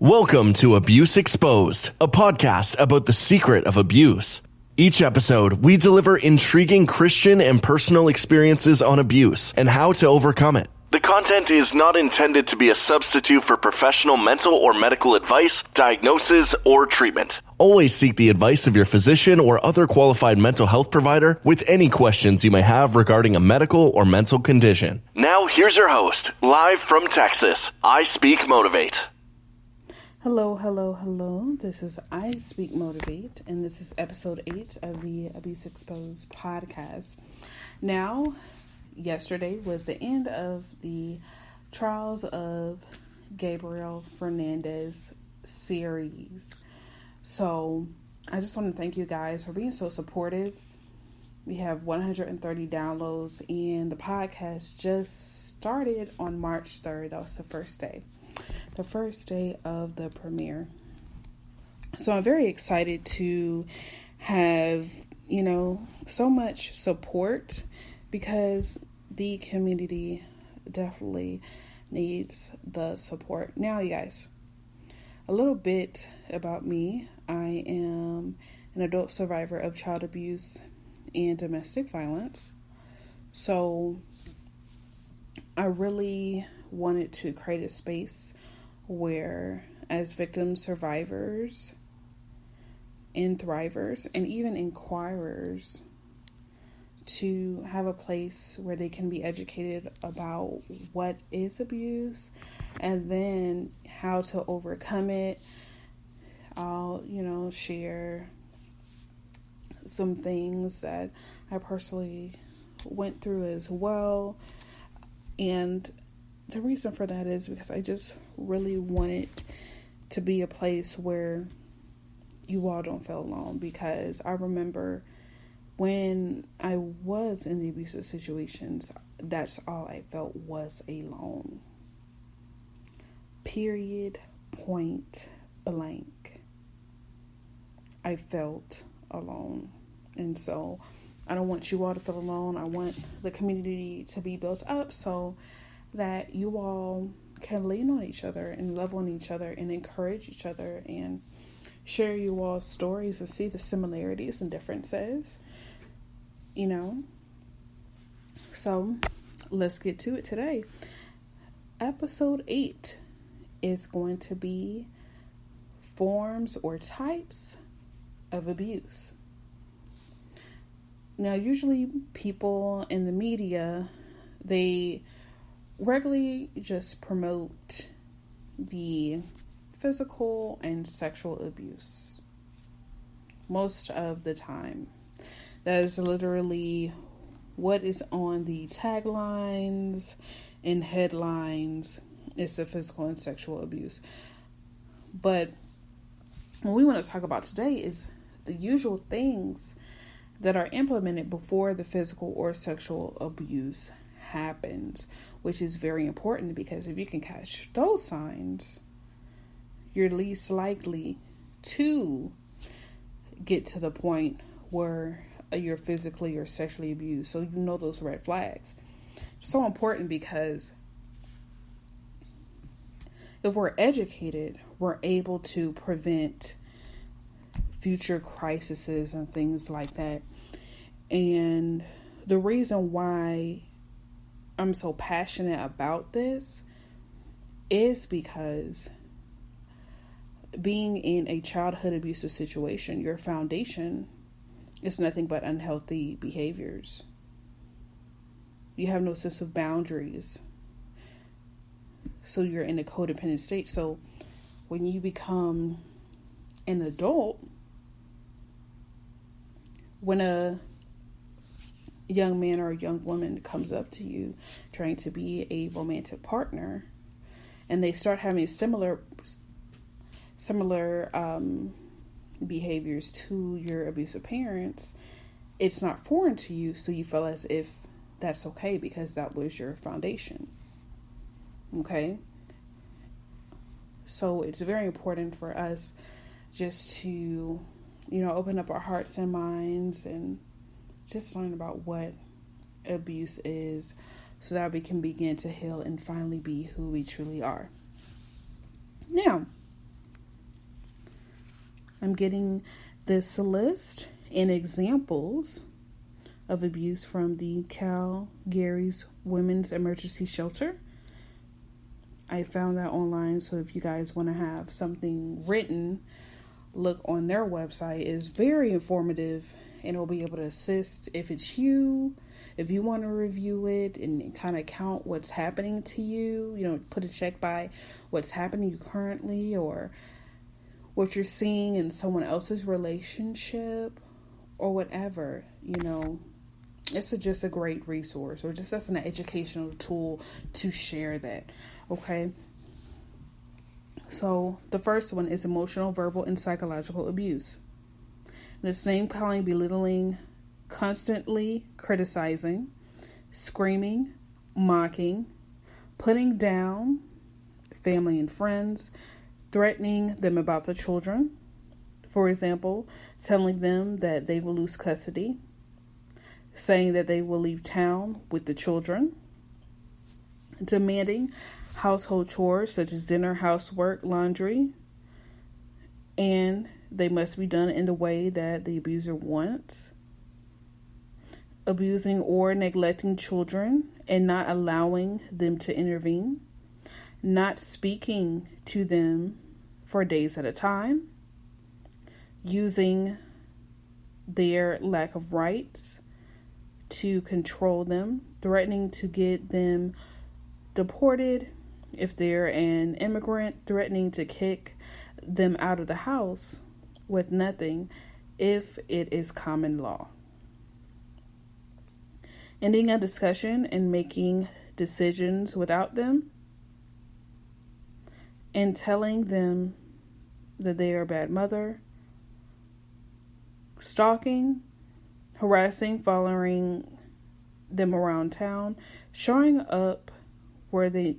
Welcome to Abuse Exposed, a podcast about the secret of abuse. Each episode, we deliver intriguing Christian and personal experiences on abuse and how to overcome it. The content is not intended to be a substitute for professional mental or medical advice, diagnosis, or treatment. Always seek the advice of your physician or other qualified mental health provider with any questions you may have regarding a medical or mental condition. Now, here's your host, live from Texas, ISpeakMotivate. Hello. This is ISpeakMotivate, and this is episode 8 of the Abuse Exposed podcast. Now, yesterday was the end of the Trials of Gabriel Fernandez series. So, I just want to thank you guys for being so supportive. We have 130 downloads, and the podcast just started on March 3rd. That was the first day of the premiere. So I'm very excited to have, so much support because the community definitely needs the support. Now, you guys, a little bit about me. I am an adult survivor of child abuse and domestic violence. So I really wanted to create a space where, as victims, survivors, and thrivers, and even inquirers, to have a place where they can be educated about what is abuse and then how to overcome it. I'll, share some things that I personally went through as well. And the reason for that is because I just really want it to be a place where you all don't feel alone. Because I remember when I was in the abusive situations, that's all I felt was alone. Period. Point blank. I felt alone. And so I don't want you all to feel alone. I want the community to be built up so that you all can lean on each other and love on each other and encourage each other and share you all's stories and see the similarities and differences, So let's get to it today. Episode 8 is going to be forms or types of abuse. Now, usually people in the media, they regularly just promote the physical and sexual abuse. Most of the time. That is literally what is on the taglines and headlines. It's the physical and sexual abuse. But what we want to talk about today is the usual things that are implemented before the physical or sexual abuse happens, which is very important because if you can catch those signs, you're least likely to get to the point where you're physically or sexually abused. So you know those red flags. So important because if we're educated, we're able to prevent future crises and things like that. And the reason why I'm so passionate about this is because being in a childhood abusive situation, your foundation is nothing but unhealthy behaviors. You have no sense of boundaries. So you're in a codependent state. So when you become an adult, when a young man or a young woman comes up to you trying to be a romantic partner and they start having similar behaviors to your abusive parents, it's not foreign to you, so you feel as if that's okay because that was your foundation. Okay? So it's very important for us just to, open up our hearts and minds and just learn about what abuse is so that we can begin to heal and finally be who we truly are. Now, I'm getting this list and examples of abuse from the Calgary's Women's Emergency Shelter. I found that online, so if you guys want to have something written, look on their website. It's very informative, and it'll be able to assist if it's you, if you want to review it and kind of count what's happening to you, put a check by what's happening to you currently or what you're seeing in someone else's relationship or whatever, It's just a great resource, or just as an educational tool to share that, okay? So the first one is emotional, verbal, and psychological abuse. This name-calling, belittling, constantly criticizing, screaming, mocking, putting down family and friends, threatening them about the children. For example, telling them that they will lose custody, saying that they will leave town with the children, demanding household chores such as dinner, housework, laundry, and they must be done in the way that the abuser wants, abusing or neglecting children and not allowing them to intervene, not speaking to them for days at a time, using their lack of rights to control them, threatening to get them deported if they're an immigrant, threatening to kick them out of the house with nothing if it is common law. Ending a discussion and making decisions without them, and telling them that they are a bad mother, stalking, harassing, following them around town, showing up where the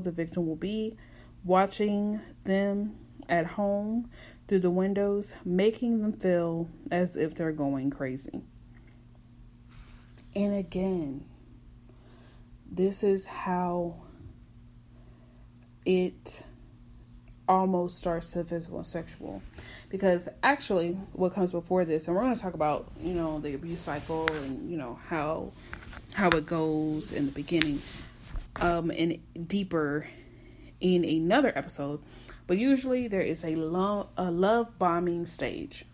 victim will be, watching them at home through the windows, making them feel as if they're going crazy. And again, this is how it almost starts to physical and sexual. Because actually what comes before this, and we're going to talk about, the abuse cycle and, how it goes in the beginning, and deeper in another episode. But usually there is a love bombing stage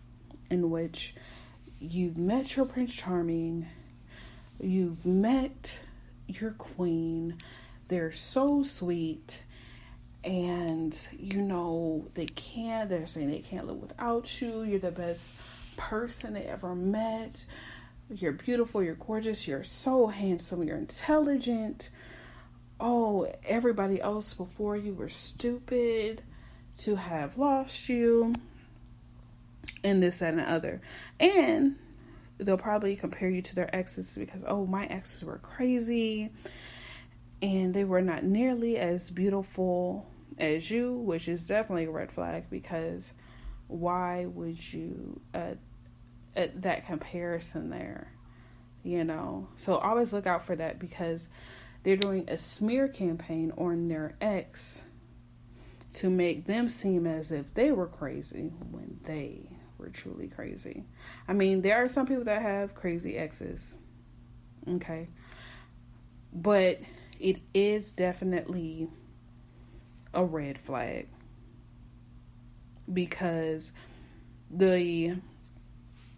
in which you've met your Prince Charming, you've met your queen, they're so sweet, and they're saying they can't live without you, you're the best person they ever met, you're beautiful, you're gorgeous, you're so handsome, you're intelligent, everybody else before you were stupid to have lost you, and this, that, and the other. And they'll probably compare you to their exes because, my exes were crazy and they were not nearly as beautiful as you, which is definitely a red flag, because why would you at that comparison there, So always look out for that, because they're doing a smear campaign on their ex to make them seem as if they were crazy when they were truly crazy. I mean, there are some people that have crazy exes, okay? But it is definitely a red flag, because when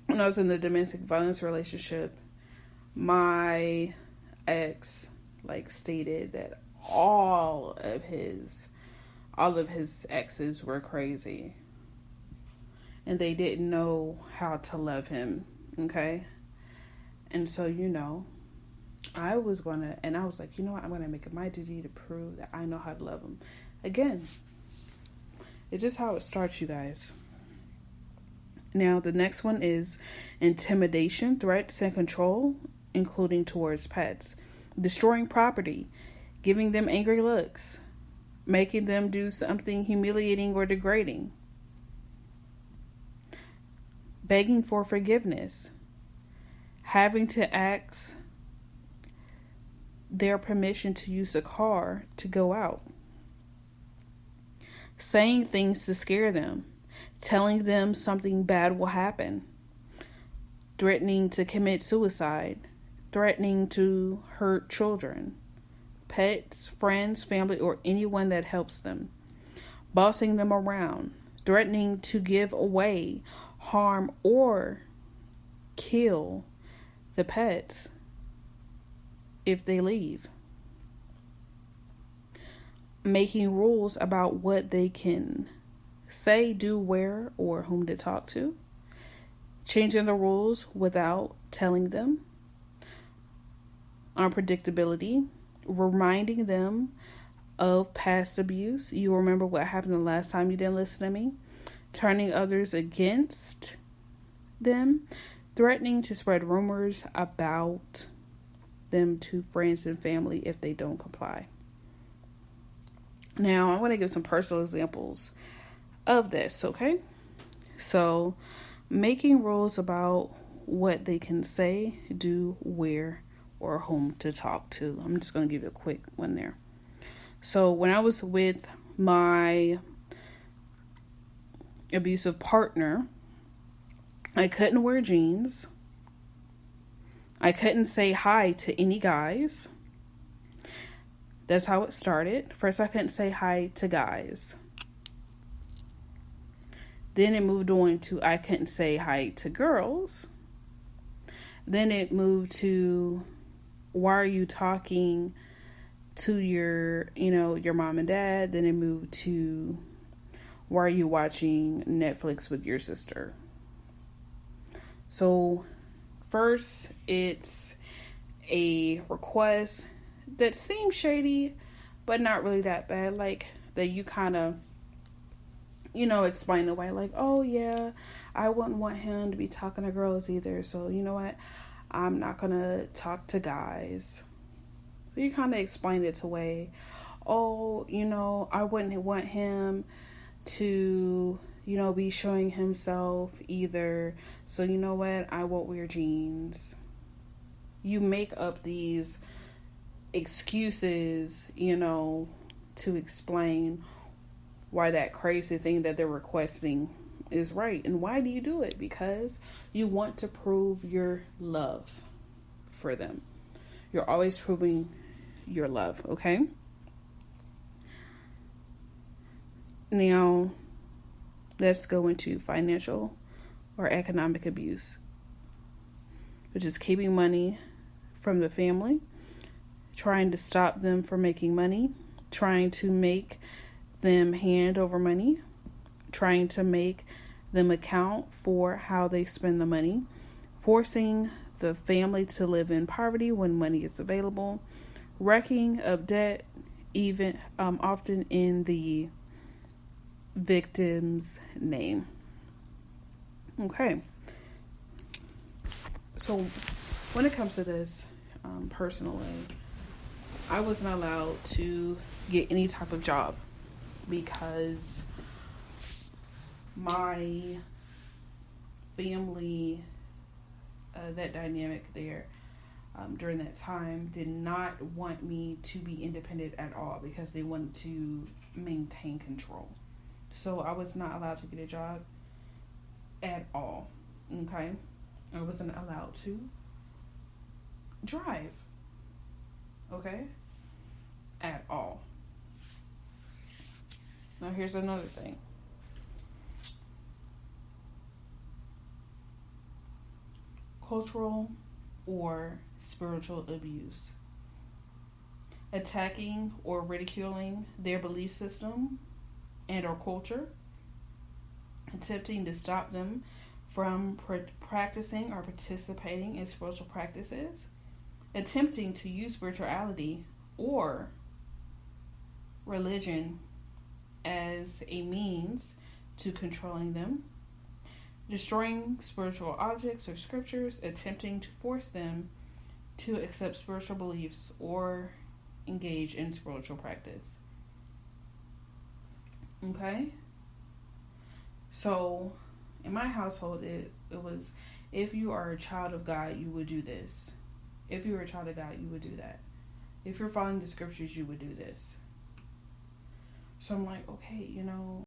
I was in the domestic violence relationship, my ex stated that all of his exes were crazy and they didn't know how to love him, okay? And so, I was like, I'm gonna make it my duty to prove that I know how to love him. Again, it's just how it starts, you guys. Now, the next one is intimidation, threats, and control, including towards pets. Destroying property, giving them angry looks, making them do something humiliating or degrading, begging for forgiveness, having to ask their permission to use a car to go out, saying things to scare them, telling them something bad will happen, threatening to commit suicide, threatening to hurt children, pets, friends, family, or anyone that helps them, bossing them around, threatening to give away, harm, or kill the pets if they leave, making rules about what they can say, do, where, or whom to talk to, changing the rules without telling them, unpredictability, reminding them of past abuse. You remember what happened the last time you didn't listen to me, turning others against them, threatening to spread rumors about them to friends and family if they don't comply. Now, I want to give some personal examples of this, okay? So, making rules about what they can say, do, where, or whom to talk to. I'm just going to give you a quick one there. So, when I was with my abusive partner, I couldn't wear jeans. I couldn't say hi to any guys. That's how it started. First, I couldn't say hi to guys. Then it moved on to I couldn't say hi to girls. Then it moved to why are you talking to your mom and dad? Then it moved to why are you watching Netflix with your sister? So first, it's a request that seems shady, but not really that bad. Like that you kind of, explain away. Like, oh yeah, I wouldn't want him to be talking to girls either. So you know what? I'm not going to talk to guys. So you kind of explain it away. Oh, I wouldn't want him to, be showing himself either. So you know what? I won't wear jeans. You make up these excuses, to explain why that crazy thing that they're requesting is right. And why do you do it? Because you want to prove your love for them. You're always proving your love, okay? Now, let's go into financial or economic abuse, which is keeping money from the family, trying to stop them from making money, trying to make them hand over money, trying to make them account for how they spend the money, forcing the family to live in poverty when money is available, wrecking of debt, even often in the victim's name. Okay. So when it comes to this, personally, I wasn't allowed to get any type of job because my family, that dynamic there during that time did not want me to be independent at all because they wanted to maintain control. So I was not allowed to get a job at all. Okay? I wasn't allowed to drive. Okay? At all. Now here's another thing. Cultural or spiritual abuse. Attacking or ridiculing their belief system and or culture. Attempting to stop them from practicing or participating in spiritual practices. Attempting to use spirituality or religion as a means to controlling them. Destroying spiritual objects or scriptures, attempting to force them to accept spiritual beliefs or engage in spiritual practice. Okay? So, in my household, it was, if you are a child of God, you would do this. If you were a child of God, you would do that. If you're following the scriptures, you would do this. So I'm like, okay,